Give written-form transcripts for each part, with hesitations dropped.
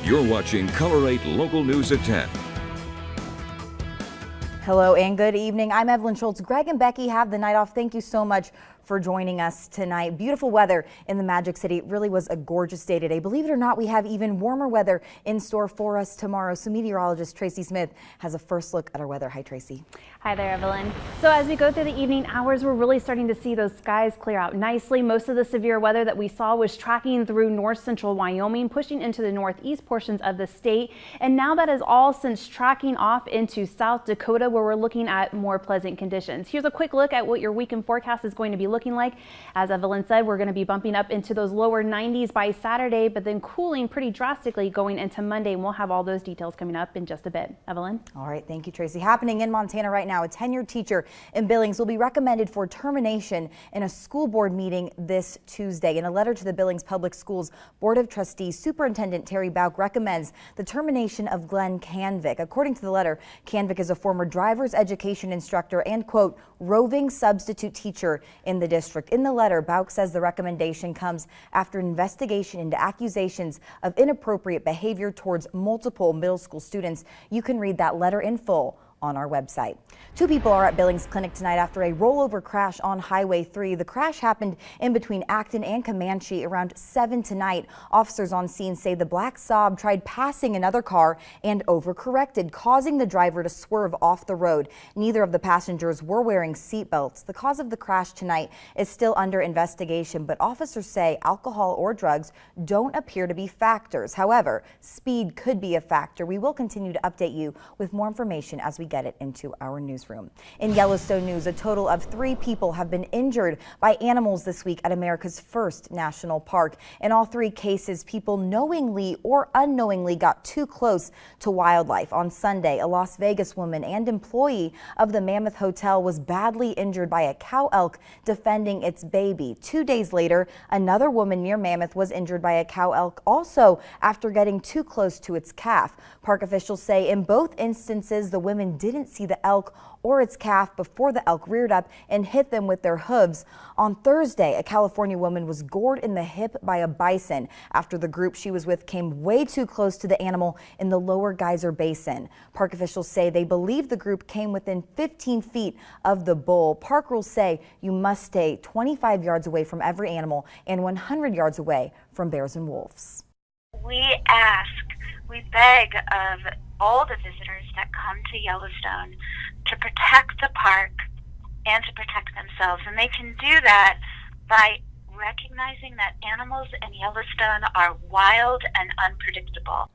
You're watching Color 8 Local News at 10. Hello and good evening. I'm Evelyn Schultz. Greg and Becky have the night off. Thank you so much for joining us tonight. Beautiful weather in the Magic City. It really was a gorgeous day today. Believe it or not, we have even warmer weather in store for us tomorrow. So meteorologist Tracy Smith has a first look at our weather. Hi, Tracy. Hi there, Evelyn. So as we go through the evening hours, we're really starting to see those skies clear out nicely. Most of the severe weather that we saw was tracking through north central Wyoming, pushing into the northeast portions of the state. And now that is all since tracking off into South Dakota, where we're looking at more pleasant conditions. Here's a quick look at what your weekend forecast is going to be looking like. As Evelyn said, we're going to be bumping up into those lower 90s by Saturday, but then cooling pretty drastically going into Monday. And we'll have all those details coming up in just a bit. Evelyn? All right. Thank you, Tracy. Happening in Montana right now, a tenured teacher in Billings will be recommended for termination in a school board meeting this Tuesday. In a letter to the Billings Public Schools Board of Trustees, Superintendent Terry Bauk recommends the termination of Glenn Canvick. According to the letter, Canvick is a former driver's education instructor and, quote, roving substitute teacher in the district. In the letter, Bauk says the recommendation comes after an investigation into accusations of inappropriate behavior towards multiple middle school students. You can read that letter in full on our website. Two people are at Billings Clinic tonight after a rollover crash on Highway 3. The crash happened in between Acton and Comanche around 7 tonight. Officers on scene say the black Saab tried passing another car and overcorrected, causing the driver to swerve off the road. Neither of the passengers were wearing seat belts. The cause of the crash tonight is still under investigation, but officers say alcohol or drugs don't appear to be factors. However, speed could be a factor. We will continue to update you with more information as we get it into our newsroom. In Yellowstone news, a total of 3 people have been injured by animals this week at America's first national park. In all 3 cases, people knowingly or unknowingly got too close to wildlife. On Sunday, a Las Vegas woman and employee of the Mammoth Hotel was badly injured by a cow elk defending its baby. 2 days later, another woman near Mammoth was injured by a cow elk, also after getting too close to its calf. Park officials say in both instances, the women didn't see the elk or its calf before the elk reared up and hit them with their hooves. On Thursday, a California woman was gored in the hip by a bison after the group she was with came way too close to the animal in the lower Geyser Basin. Park officials say they believe the group came within 15 feet of the bull. Park rules say you must stay 25 yards away from every animal and 100 yards away from bears and wolves. We beg of all the visitors that come to Yellowstone to protect the park and to protect themselves. And they can do that by recognizing that animals in Yellowstone are wild and unpredictable.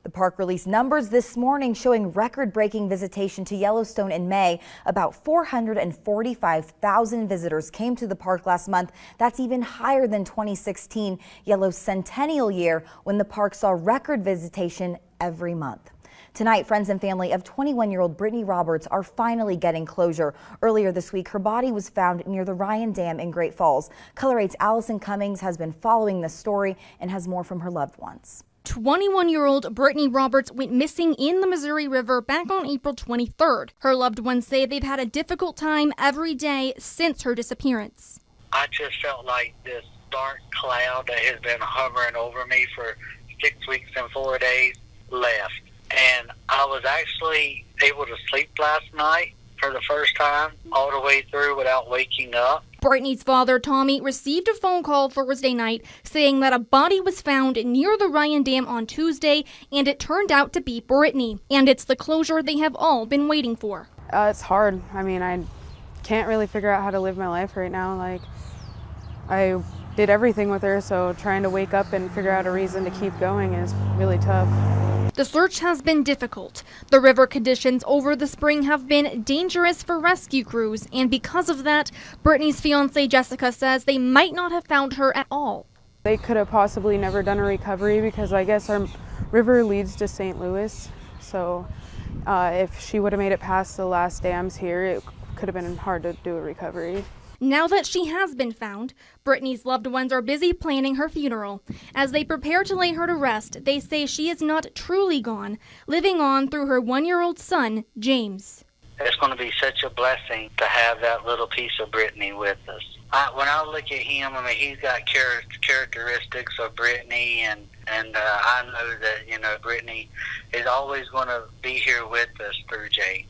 The park released numbers this morning showing record-breaking visitation to Yellowstone in May. About 445,000 visitors came to the park last month. That's even higher than 2016, Yellow's centennial year, when the park saw record visitation every month. Tonight, friends and family of 21-year-old Brittany Roberts are finally getting closure. Earlier this week, her body was found near the Ryan Dam in Great Falls. Color 8's Allison Cummings has been following this story and has more from her loved ones. 21-year-old Brittany Roberts went missing in the Missouri River back on April 23rd. Her loved ones say they've had a difficult time every day since her disappearance. I just felt like this dark cloud that has been hovering over me for 6 weeks and 4 days left. And I was actually able to sleep last night for the first time all the way through without waking up. Brittany's father, Tommy, received a phone call Thursday night saying that a body was found near the Ryan Dam on Tuesday, and it turned out to be Brittany. And it's the closure they have all been waiting for. It's hard. I mean, I can't really figure out how to live my life right now. Like, I did everything with her, so trying to wake up and figure out a reason to keep going is really tough. The search has been difficult. The river conditions over the spring have been dangerous for rescue crews, and because of that, Brittany's fiancé Jessica says they might not have found her at all. They could have possibly never done a recovery because I guess our river leads to St. Louis, so if she would have made it past the last dams here, it could have been hard to do a recovery. Now that she has been found, Brittany's loved ones are busy planning her funeral. As they prepare to lay her to rest, they say she is not truly gone, living on through her 1-year-old son, James. It's going to be such a blessing to have that little piece of Brittany with us. When I look at him, I mean, he's got characteristics of Brittany, and And I know that, Brittany is always going to be here with us through James.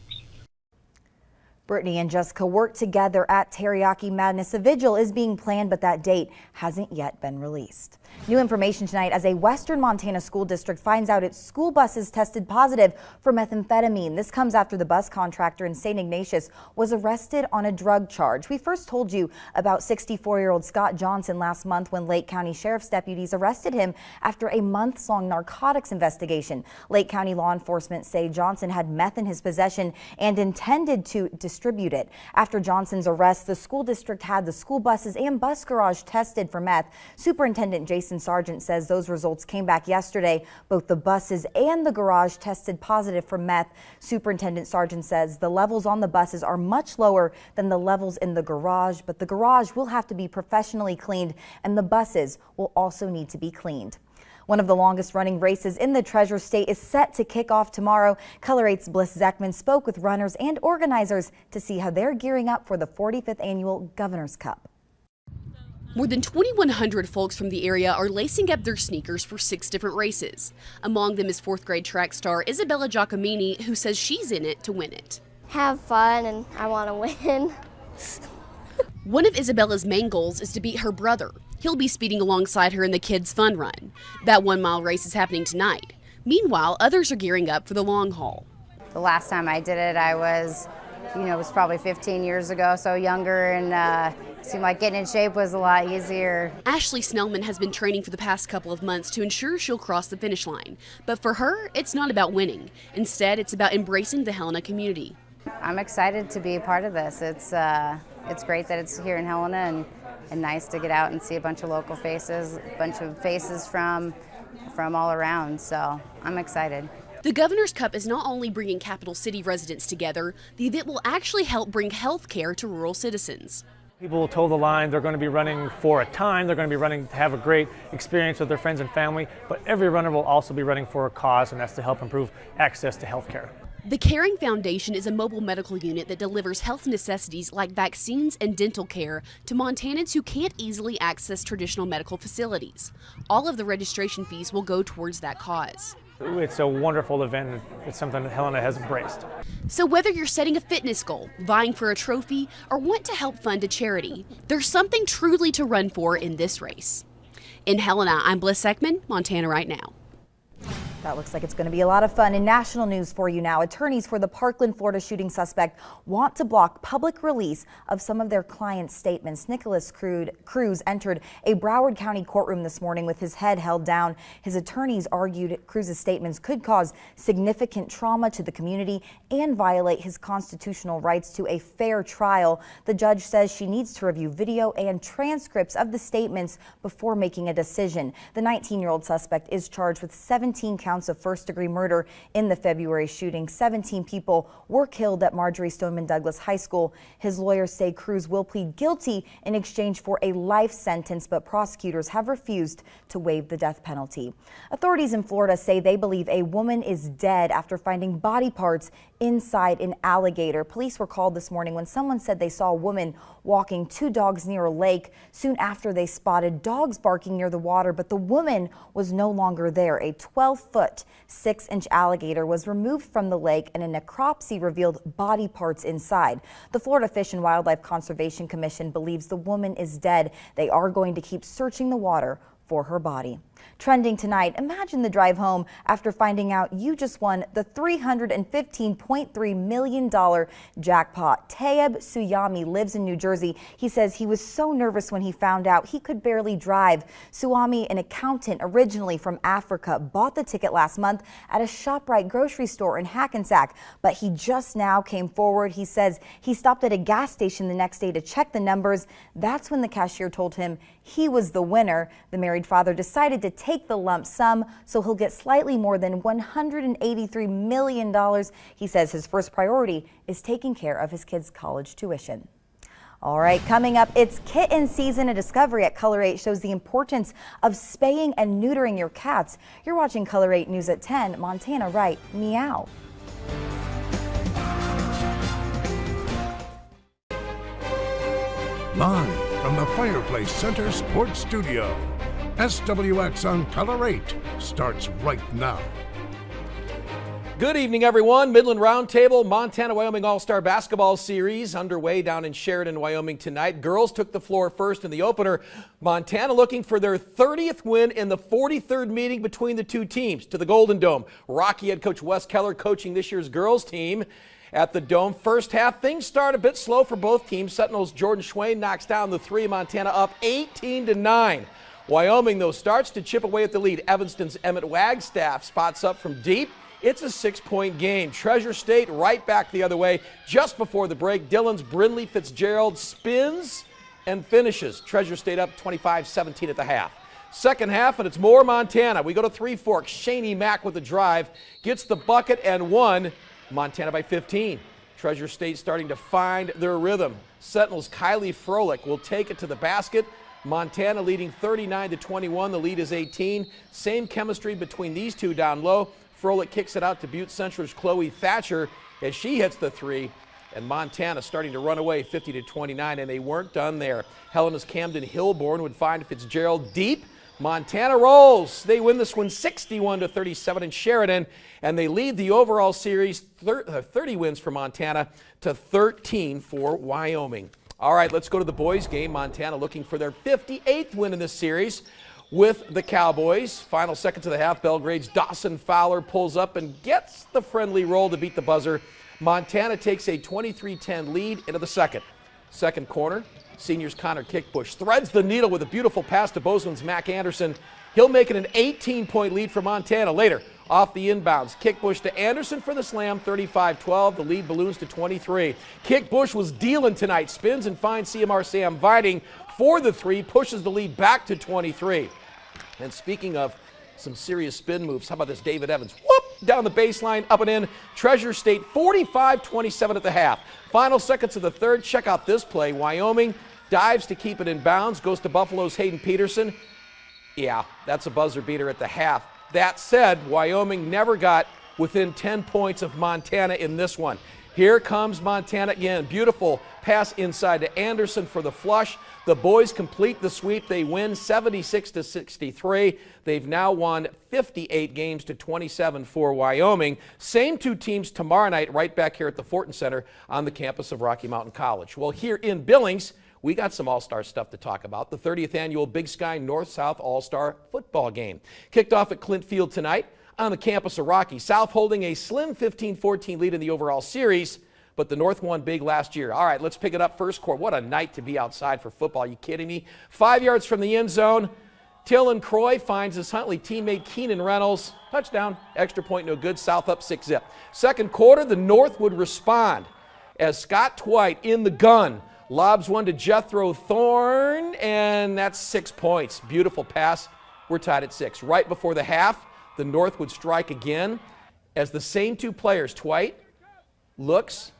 Brittany and Jessica worked together at Teriyaki Madness. A vigil is being planned, but that date hasn't yet been released. New information tonight as a Western Montana school district finds out its school buses tested positive for methamphetamine. This comes after the bus contractor in St. Ignatius was arrested on a drug charge. We first told you about 64-year-old Scott Johnson last month when Lake County Sheriff's deputies arrested him after a months-long narcotics investigation. Lake County law enforcement say Johnson had meth in his possession and intended to distribute it. After Johnson's arrest, the school district had the school buses and bus garage tested for meth. Superintendent Jason Sargent says those results came back yesterday. Both the buses and the garage tested positive for meth. Superintendent Sargent says the levels on the buses are much lower than the levels in the garage, but the garage will have to be professionally cleaned and the buses will also need to be cleaned. One of the longest running races in the Treasure State is set to kick off tomorrow. Color 8's Bliss Zeckman spoke with runners and organizers to see how they're gearing up for the 45th annual Governor's Cup. More than 2,100 folks from the area are lacing up their sneakers for 6 different races. Among them is 4th grade track star Isabella Giacomini, who says she's in it to win it. Have fun, and I want to win. One of Isabella's main goals is to beat her brother. He'll be speeding alongside her in the Kids Fun Run. That 1-mile race is happening tonight. Meanwhile, others are gearing up for the long haul. The last time I did it, I was, it was probably 15 years ago, so younger, and seemed like getting in shape was a lot easier. Ashley Snellman has been training for the past couple of months to ensure she'll cross the finish line. But for her, it's not about winning. Instead, it's about embracing the Helena community. I'm excited to be a part of this. It's great that it's here in Helena, and nice to get out and see a bunch of local faces, a bunch of faces from all around, so I'm excited. The Governor's Cup is not only bringing Capital City residents together, the event will actually help bring health care to rural citizens. People will toe the line. They're going to be running for a time. They're going to be running to have a great experience with their friends and family, but every runner will also be running for a cause, and that's to help improve access to health care. The Caring Foundation is a mobile medical unit that delivers health necessities like vaccines and dental care to Montanans who can't easily access traditional medical facilities. All of the registration fees will go towards that cause. It's a wonderful event. It's something that Helena has embraced. So whether you're setting a fitness goal, vying for a trophy, or want to help fund a charity, there's something truly to run for in this race. In Helena, I'm Bliss Zeckman, Montana Right Now. That looks like it's going to be a lot of fun. In national news for you now, attorneys for the Parkland, Florida shooting suspect want to block public release of some of their clients' statements. Nicholas Cruz entered a Broward County courtroom this morning with his head held down. His attorneys argued Cruz's statements could cause significant trauma to the community and violate his constitutional rights to a fair trial. The judge says she needs to review video and transcripts of the statements before making a decision. The 19-year-old suspect is charged with 17 counts of first-degree murder in the February shooting. 17 people were killed at Marjorie Stoneman Douglas High School. His lawyers say Cruz will plead guilty in exchange for a life sentence, but prosecutors have refused to waive the death penalty. Authorities in Florida say they believe a woman is dead after finding body parts inside an alligator. Police were called this morning when someone said they saw a woman walking 2 dogs near a lake. Soon after, they spotted dogs barking near the water, but the woman was no longer there. A 12-foot, 6-inch alligator was removed from the lake, and a necropsy revealed body parts inside. The Florida Fish and Wildlife Conservation Commission believes the woman is dead. They are going to keep searching the water for her body. Trending tonight, imagine the drive home after finding out you just won the $315.3 million jackpot. Tayeb Suyami lives in New Jersey. He says he was so nervous when he found out he could barely drive. Suyami, an accountant originally from Africa, bought the ticket last month at a ShopRite grocery store in Hackensack, but he just now came forward. He says he stopped at a gas station the next day to check the numbers. That's when the cashier told him he was the winner. The married father decided to take the lump sum, so he'll get slightly more than $183 million. He says his first priority is taking care of his kids' college tuition. All right, coming up, it's kitten season. A discovery at Color 8 shows the importance of spaying and neutering your cats. You're watching Color 8 News at 10. Montana Right, meow. Live from the Fireplace Center Sports Studio, SWX on Color 8 starts right now. Good evening, everyone. Midland Roundtable, Montana-Wyoming All-Star Basketball Series underway down in Sheridan, Wyoming tonight. Girls took the floor first in the opener. Montana looking for their 30th win in the 43rd meeting between the two teams to the Golden Dome. Rocky head coach Wes Keller coaching this year's girls team at the Dome. First half, things start a bit slow for both teams. Sentinels' Jordan Schwain knocks down the three. Montana up 18-9. Wyoming, though, starts to chip away at the lead. Evanston's Emmett Wagstaff spots up from deep. It's a 6-point game. Treasure State right back the other way. Just before the break, Dillon's Brindley Fitzgerald spins and finishes. Treasure State up 25-17 at the half. Second half, and it's more Montana. We go to Three Forks. Shaney Mack with the drive. Gets the bucket and one. Montana by 15. Treasure State starting to find their rhythm. Sentinels' Kylie Froelich will take it to the basket. Montana leading 39-21. The lead is 18. Same chemistry between these two down low. Froelich kicks it out to Butte Central's Chloe Thatcher as she hits the three. And Montana starting to run away 50-29, and they weren't done there. Helena's Camden Hilborn would find Fitzgerald deep. Montana rolls. They win this one 61-37 in Sheridan, and they lead the overall series 30 wins for Montana to 13 for Wyoming. All right, let's go to the boys' game. Montana looking for their 58th win in this series with the Cowboys. Final seconds of the half, Belgrade's Dawson Fowler pulls up and gets the friendly roll to beat the buzzer. Montana takes a 23-10 lead into the second. Second corner, seniors Connor Kickbush threads the needle with a beautiful pass to Bozeman's Mac Anderson. He'll make it an 18-point lead for Montana. Later, off the inbounds, Kickbush to Anderson for the slam, 35-12. The lead balloons to 23. Kickbush was dealing tonight, spins and finds CMR Sam Viding for the three, pushes the lead back to 23. And speaking of some serious spin moves, how about this David Evans? Whoop! Down the baseline, up and in. Treasure State 45-27 at the half. Final seconds of the third. Check out this play. Wyoming dives to keep it in bounds, goes to Buffalo's Hayden Peterson. Yeah, that's a buzzer beater at the half. That said, Wyoming never got within 10 points of Montana in this one. Here comes Montana again. Beautiful pass inside to Anderson for the flush. The boys complete the sweep. They win 76-63. They've now won 58 games to 27 for Wyoming. Same two teams tomorrow night right back here at the Fortin Center on the campus of Rocky Mountain College. Well, here in Billings, we got some all-star stuff to talk about. The 30th annual Big Sky North-South All-Star football game. Kicked off at Clint Field tonight on the campus of Rocky. South holding a slim 15-14 lead in the overall series, but the North won big last year. All right, let's pick it up first quarter. What a night to be outside for football. Are you kidding me? 5 yards from the end zone. Tillon Croy finds his Huntley teammate Keenan Reynolds. Touchdown. Extra point, no good. South up 6-zip. Second quarter, the North would respond as Scott Twite in the gun lobs one to Jethro Thorne, and that's 6 points. Beautiful pass. We're tied at 6. Right before the half, the North would strike again as the same two players, Twite looks,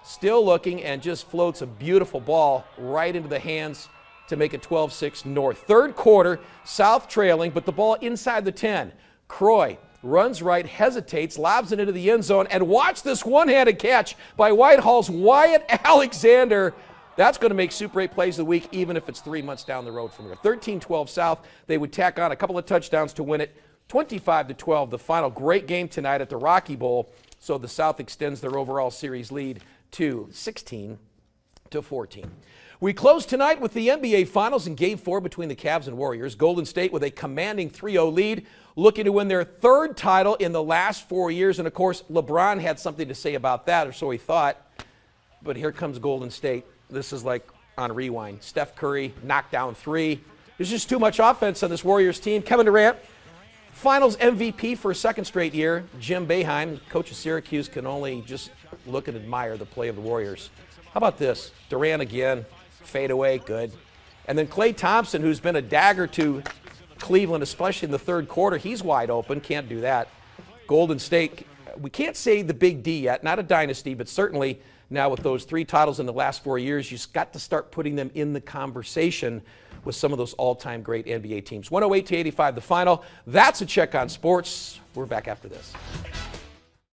still looking, and just floats a beautiful ball right into the hands to make it 12-6 North. Third quarter, South trailing, but the ball inside the 10. Croy runs right, hesitates, lobs it into the end zone, and watch this one-handed catch by Whitehall's Wyatt Alexander. That's going to make Super 8 plays of the week, even if it's 3 months down the road from here. 13-12 South. They would tack on a couple of touchdowns to win it. 25-12, the final. Great game tonight at the Rocky Bowl. So the South extends their overall series lead to 16-14. We close tonight with the NBA Finals in Game 4 between the Cavs and Warriors. Golden State with a commanding 3-0 lead, looking to win their third title in the last 4 years. And, of course, LeBron had something to say about that, or so he thought. But here comes Golden State. This is like on rewind. Steph Curry, knockdown three. There's just too much offense on this Warriors team. Kevin Durant, Finals MVP for a second straight year. Jim Boeheim, coach of Syracuse, can only just look and admire the play of the Warriors. How about this? Durant again, fadeaway, good. And then Klay Thompson, who's been a dagger to Cleveland, especially in the third quarter. He's wide open, can't do that. Golden State, we can't say the big D yet, not a dynasty, but certainly now with those 3 titles in the last 4 years, you've got to start putting them in the conversation with some of those all-time great NBA teams. 108-85 the final. That's a check on sports. We're back after this.